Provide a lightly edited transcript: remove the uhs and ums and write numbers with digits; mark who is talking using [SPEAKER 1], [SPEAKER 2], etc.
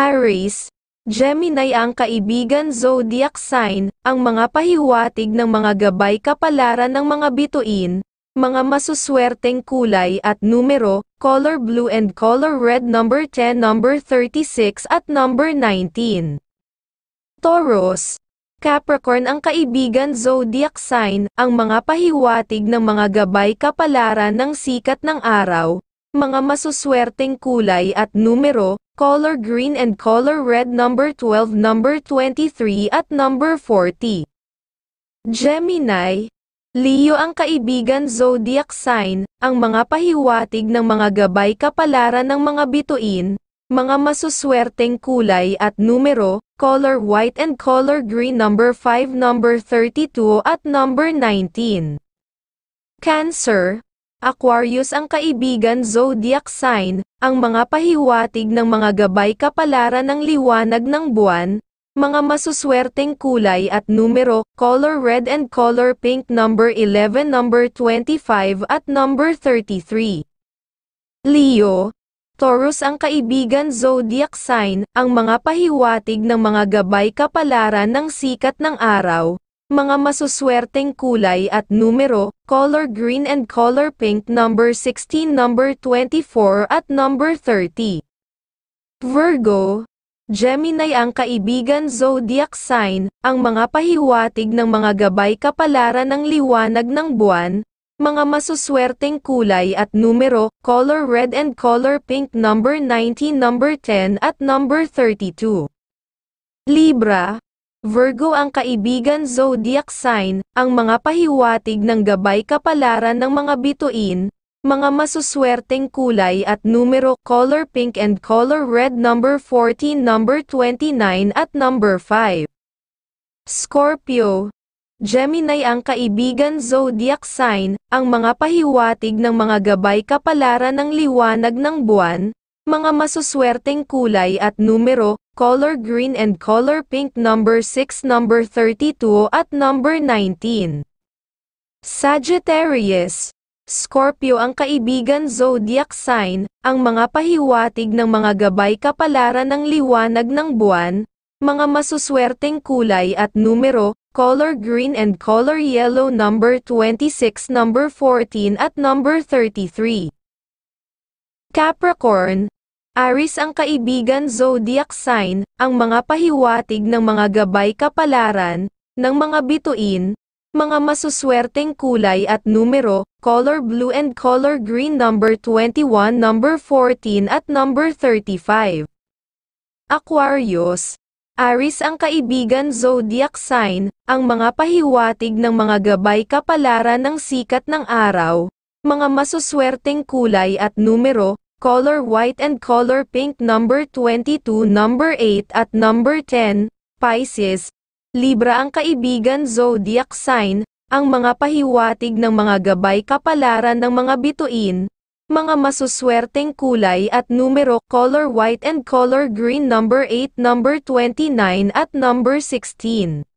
[SPEAKER 1] Aries, Gemini ang kaibigan zodiac sign, ang mga pahiwatig ng mga gabay kapalaran ng mga bituin, mga masuswerteng kulay at numero, color blue and color red number 10, number 36 at number 19. Taurus, Capricorn ang kaibigan zodiac sign, ang mga pahiwatig ng mga gabay kapalaran ng sikat ng araw, mga masuswerteng kulay at numero, color green and color red number 12, number 23 at number 40. Gemini, Leo ang kaibigan zodiac sign, ang mga pahiwatig ng mga gabay kapalaran ng mga bituin, mga masuswerteng kulay at numero, color white and color green number 5, number 32 at number 19. Cancer, Aquarius ang kaibigan zodiac sign, ang mga pahiwatig ng mga gabay kapalaran ng liwanag ng buwan, mga masuswerteng kulay at numero, color red and color pink number 11, number 25 at number 33. Leo, Taurus ang kaibigan zodiac sign, ang mga pahiwatig ng mga gabay kapalaran ng sikat ng araw, mga masuswerteng kulay at numero, color green and color pink number 16, number 24 at number 30. Virgo, Gemini ang kaibigan zodiac sign, ang mga pahiwatig ng mga gabay kapalaran ng liwanag ng buwan, mga masuswerteng kulay at numero, color red and color pink number 19, number 10 at number 32. Libra, Virgo ang kaibigan zodiac sign, ang mga pahiwatig ng gabay kapalaran ng mga bituin, mga masuswerteng kulay at numero, color pink and color red number 14, number 29 at number 5. Scorpio, Gemini ang kaibigan zodiac sign, ang mga pahiwatig ng mga gabay kapalaran ng liwanag ng buwan, mga masuswerteng kulay at numero, color green and color pink number 6, number 32 at number 19. Sagittarius, Scorpio ang kaibigan zodiac sign, ang mga pahiwatig ng mga gabay kapalaran ng liwanag ng buwan, mga masuswerteng kulay at numero, color green and color yellow number 26, number 14 at number 33. Capricorn, Aries ang kaibigan zodiac sign, ang mga pahiwatig ng mga gabay kapalaran ng mga bituin, mga masuswerteng kulay at numero, color blue and color green number 21, number 14 at number 35. Aquarius, Aries ang kaibigan zodiac sign, ang mga pahiwatig ng mga gabay kapalaran ng sikat ng araw, mga masuswerteng kulay at numero, color white and color pink number 22, number 8 at number 10. Pisces, Libra ang kaibigan zodiac sign, ang mga pahiwatig ng mga gabay kapalaran ng mga bituin, mga masuswerteng kulay at numero, color white and color green number 8, number 29 at number 16.